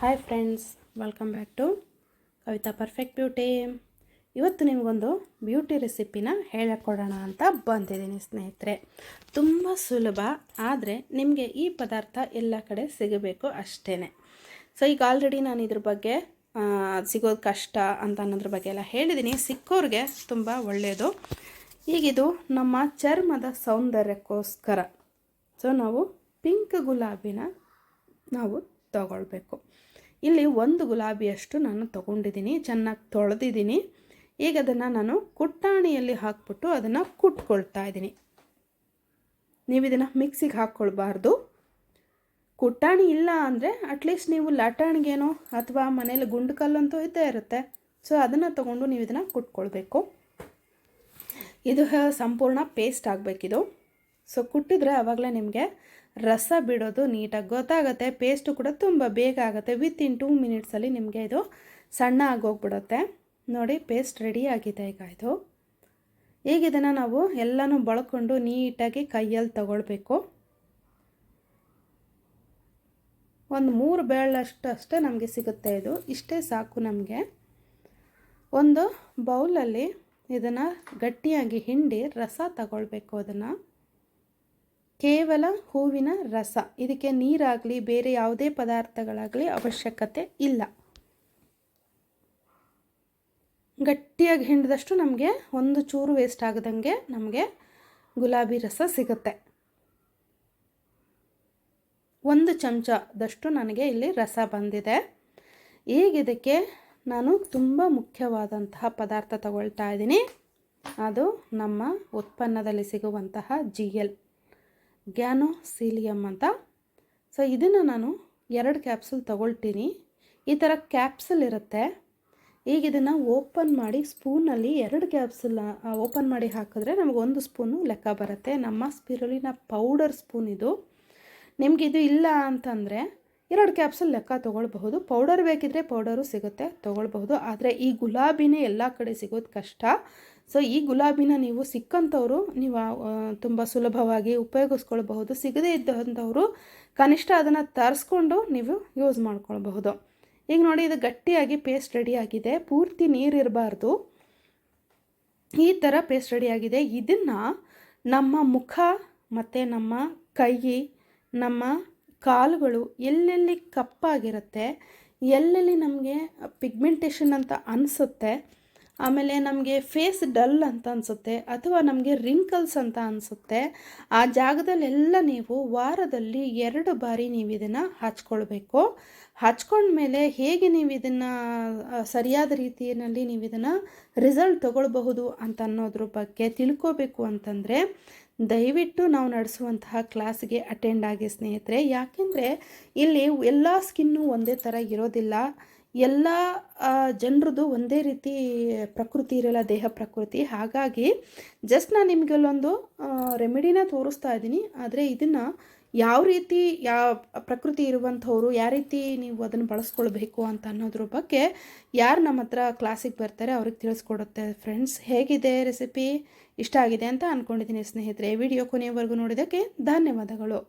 Hi friends, welcome back to Kavitha perfect beauty. ಇವತ್ತು ನಿಮಗೊಂದು beauty ರೆಸಿಪಿನ ಹೇಳಿಕೊಡೋಣ ಅಂತ ಬಂದಿದ್ದೀನಿ ಸ್ನೇಹಿತರೆ. ತುಂಬ ಸುಲಭ, ಆದರೆ ನಿಮಗೆ ಈ ಪದಾರ್ಥ ಎಲ್ಲ ಕಡೆ ಸಿಗಬೇಕು ಅಷ್ಟೇ. ಸೊ ಈಗ ಆಲ್ರೆಡಿ ನಾನು ಇದ್ರ ಬಗ್ಗೆ ಸಿಗೋದು ಕಷ್ಟ ಅಂತ ಅನ್ನೋದ್ರ ಬಗ್ಗೆ ಎಲ್ಲ ಹೇಳಿದ್ದೀನಿ. ಸಿಕ್ಕೋರಿಗೆ ತುಂಬ ಒಳ್ಳೆಯದು. ಈಗಿದು ನಮ್ಮ ಚರ್ಮದ ಸೌಂದರ್ಯಕ್ಕೋಸ್ಕರ. ಸೊ ನಾವು ಪಿಂಕ್ ಗುಲಾಬಿನ ನಾವು ತಗೊಳ್ಬೇಕು. ಇಲ್ಲಿ ಒಂದು ಗುಲಾಬಿಯಷ್ಟು ನಾನು ತೊಗೊಂಡಿದ್ದೀನಿ, ಚೆನ್ನಾಗಿ ತೊಳೆದಿದ್ದೀನಿ. ಈಗ ಅದನ್ನು ನಾನು ಕುಟ್ಟಾಣಿಯಲ್ಲಿ ಹಾಕ್ಬಿಟ್ಟು ಅದನ್ನು ಕುಟ್ಕೊಳ್ತಾ ಇದ್ದೀನಿ. ನೀವು ಇದನ್ನು ಮಿಕ್ಸಿಗೆ ಹಾಕ್ಕೊಳ್ಬಾರ್ದು. ಕುಟ್ಟಾಣಿ ಇಲ್ಲ ಅಂದರೆ ಅಟ್ಲೀಸ್ಟ್ ನೀವು ಲಟಾಣಿಗೇನೋ ಅಥವಾ ಮನೇಲಿ ಗುಂಡು ಕಲ್ಲಂತೂ ಇದ್ದೇ ಇರುತ್ತೆ. ಸೊ ಅದನ್ನು ತೊಗೊಂಡು ನೀವು ಇದನ್ನು ಕುಟ್ಕೊಳ್ಬೇಕು. ಇದು ಸಂಪೂರ್ಣ ಪೇಸ್ಟ್ ಆಗಬೇಕಿದು. ಸೊ ಕುಟ್ಟಿದ್ರೆ ಆವಾಗಲೇ ನಿಮಗೆ ರಸ ಬಿಡೋದು ನೀಟಾಗಿ ಗೊತ್ತಾಗುತ್ತೆ. ಪೇಸ್ಟು ಕೂಡ ತುಂಬ ಬೇಗ ಆಗುತ್ತೆ. ವಿತಿನ್ 2 ಮಿನಿಟ್ಸಲ್ಲಿ ನಿಮಗೆ ಇದು ಸಣ್ಣ ಆಗೋಗ್ಬಿಡುತ್ತೆ. ನೋಡಿ, ಪೇಸ್ಟ್ ರೆಡಿ ಆಗಿದೆ ಈಗ ಇದು. ಈಗ ಇದನ್ನು ನಾವು ಎಲ್ಲನೂ ಬಳಕೊಂಡು ನೀಟಾಗಿ ಕೈಯಲ್ಲಿ ತಗೊಳ್ಬೇಕು. ಒಂದು 3 ಬೆರಳಷ್ಟು ಅಷ್ಟೇ ನಮಗೆ ಸಿಗುತ್ತೆ. ಇದು ಇಷ್ಟೇ ಸಾಕು ನಮಗೆ. ಒಂದು ಬೌಲಲ್ಲಿ ಇದನ್ನು ಗಟ್ಟಿಯಾಗಿ ಹಿಂಡಿ ರಸ ತಗೊಳ್ಬೇಕು. ಅದನ್ನು ಕೇವಲ ಹೂವಿನ ರಸ, ಇದಕ್ಕೆ ನೀರಾಗಲಿ ಬೇರೆ ಯಾವುದೇ ಪದಾರ್ಥಗಳಾಗಲಿ ಅವಶ್ಯಕತೆ ಇಲ್ಲ. ಗಟ್ಟಿಯಾಗಿ ಹಿಂಡಿದಷ್ಟು ನಮಗೆ ಒಂದು ಚೂರು ವೇಸ್ಟ್ ಆಗದಂಗೆ ನಮಗೆ ಗುಲಾಬಿ ರಸ ಸಿಗುತ್ತೆ. 1 ಚಮಚದಷ್ಟು ನನಗೆ ಇಲ್ಲಿ ರಸ ಬಂದಿದೆ. ಈಗ ಇದಕ್ಕೆ ನಾನು ತುಂಬ ಮುಖ್ಯವಾದಂತಹ ಪದಾರ್ಥ ತಗೊಳ್ತಾ ಇದ್ದೀನಿ. ಅದು ನಮ್ಮ ಉತ್ಪನ್ನದಲ್ಲಿ ಸಿಗುವಂತಹ GL ಗ್ಯಾನೋಸಿಲಿಯಮ್ ಅಂತ. ಸೊ ಇದನ್ನು ನಾನು 2 ಕ್ಯಾಪ್ಸುಲ್ ತಗೊಳ್ತೀನಿ. ಈ ಥರ ಕ್ಯಾಪ್ಸುಲ್ ಇರುತ್ತೆ. ಈಗ ಇದನ್ನು ಓಪನ್ ಮಾಡಿ ಸ್ಪೂನಲ್ಲಿ 2 ಕ್ಯಾಪ್ಸುಲ್ ಓಪನ್ ಮಾಡಿ ಹಾಕಿದ್ರೆ ನಮಗೆ 1 ಸ್ಪೂನು ಲೆಕ್ಕ ಬರುತ್ತೆ. ನಮ್ಮ ಸ್ಪಿರುಲಿನಾ ಪೌಡರ್ ಸ್ಪೂನ್ ಇದು. ನಿಮಗೆ ಇದು ಇಲ್ಲ ಅಂತಂದರೆ 2 ಕ್ಯಾಪ್ಸುಲ್ ಲೆಕ್ಕ ತೊಗೊಳ್ಬಹುದು. ಪೌಡರ್ ಬೇಕಿದ್ರೆ ಪೌಡರು ಸಿಗುತ್ತೆ, ತೊಗೊಳ್ಬಹುದು. ಆದರೆ ಈ ಗುಲಾಬಿನೇ ಎಲ್ಲ ಕಡೆ ಸಿಗೋದು ಕಷ್ಟ. ಸೊ ಈ ಗುಲಾಬಿನ ನೀವು ಸಿಕ್ಕಂಥವ್ರು ನೀವು ತುಂಬ ಸುಲಭವಾಗಿ ಉಪಯೋಗಿಸ್ಕೊಳ್ಬಹುದು. ಸಿಗದೇ ಇದ್ದಂಥವರು ಕನಿಷ್ಠ ಅದನ್ನು ತರಿಸ್ಕೊಂಡು ನೀವು ಯೂಸ್ ಮಾಡ್ಕೊಳ್ಬಹುದು. ಈಗ ನೋಡಿ, ಇದು ಗಟ್ಟಿಯಾಗಿ ಪೇಸ್ಟ್ ರೆಡಿಯಾಗಿದೆ. ಪೂರ್ತಿ ನೀರಿರಬಾರ್ದು. ಈ ಥರ ಪೇಸ್ಟ್ ರೆಡಿಯಾಗಿದೆ. ಇದನ್ನು ನಮ್ಮ ಮುಖ ಮತ್ತು ನಮ್ಮ ಕೈ, ನಮ್ಮ ಕಾಲುಗಳು ಎಲ್ಲೆಲ್ಲಿ ಕಪ್ಪಾಗಿರುತ್ತೆ, ಎಲ್ಲೆಲ್ಲಿ ನಮಗೆ ಪಿಗ್ಮೆಂಟೇಷನ್ ಅಂತ ಅನಿಸುತ್ತೆ, ಆಮೇಲೆ ನಮಗೆ ಫೇಸ್ ಡಲ್ ಅಂತ ಅನಿಸುತ್ತೆ ಅಥವಾ ನಮಗೆ ರಿಂಕಲ್ಸ್ ಅಂತ ಅನಿಸುತ್ತೆ, ಆ ಜಾಗದಲ್ಲೆಲ್ಲ ನೀವು ವಾರದಲ್ಲಿ 2 ಬಾರಿ ನೀವು ಇದನ್ನು ಹಚ್ಕೊಳ್ಬೇಕು. ಹಚ್ಕೊಂಡ್ಮೇಲೆ ಹೇಗೆ ನೀವು ಇದನ್ನು ಸರಿಯಾದ ರೀತಿಯಲ್ಲಿ ನೀವು ಇದನ್ನು ರಿಸಲ್ಟ್ ತಗೊಳ್ಬಹುದು ಅಂತ ಅನ್ನೋದ್ರ ಬಗ್ಗೆ ತಿಳ್ಕೋಬೇಕು ಅಂತಂದರೆ ದಯವಿಟ್ಟು ನಾವು ನಡೆಸುವಂತಹ ಕ್ಲಾಸ್ಗೆ ಅಟೆಂಡ್ ಆಗಿ ಸ್ನೇಹಿತರೆ. ಯಾಕೆಂದರೆ ಇಲ್ಲಿ ಎಲ್ಲ ಸ್ಕಿನ್ನು ಒಂದೇ ಥರ ಇರೋದಿಲ್ಲ. ಎಲ್ಲ ಜನರದ್ದು ಒಂದೇ ರೀತಿ ಪ್ರಕೃತಿ ಇರಲ್ಲ, ದೇಹ ಪ್ರಕೃತಿ. ಹಾಗಾಗಿ ಜಸ್ಟ್ ನಾನು ನಿಮಗೆಲ್ಲೊಂದು ರೆಮಿಡಿನ ತೋರಿಸ್ತಾ ಇದ್ದೀನಿ. ಆದರೆ ಇದನ್ನು ಯಾವ ರೀತಿ ಪ್ರಕೃತಿ ಇರುವಂಥವ್ರು ಯಾವ ರೀತಿ ನೀವು ಅದನ್ನು ಬಳಸ್ಕೊಳ್ಬೇಕು ಅಂತ ಅನ್ನೋದ್ರ ಬಗ್ಗೆ ಯಾರು ನಮ್ಮ ಹತ್ರ ಕ್ಲಾಸಿಗೆ ಬರ್ತಾರೆ ಅವ್ರಿಗೆ ತಿಳಿಸ್ಕೊಡುತ್ತೆ. ಫ್ರೆಂಡ್ಸ್, ಹೇಗಿದೆ ರೆಸಿಪಿ? ಇಷ್ಟ ಆಗಿದೆ ಅಂತ ಅಂದ್ಕೊಂಡಿದ್ದೀನಿ ಸ್ನೇಹಿತರೆ. ವಿಡಿಯೋ ಕೊನೆಯವರೆಗೂ ನೋಡಿದ್ದಕ್ಕೆ ಧನ್ಯವಾದಗಳು.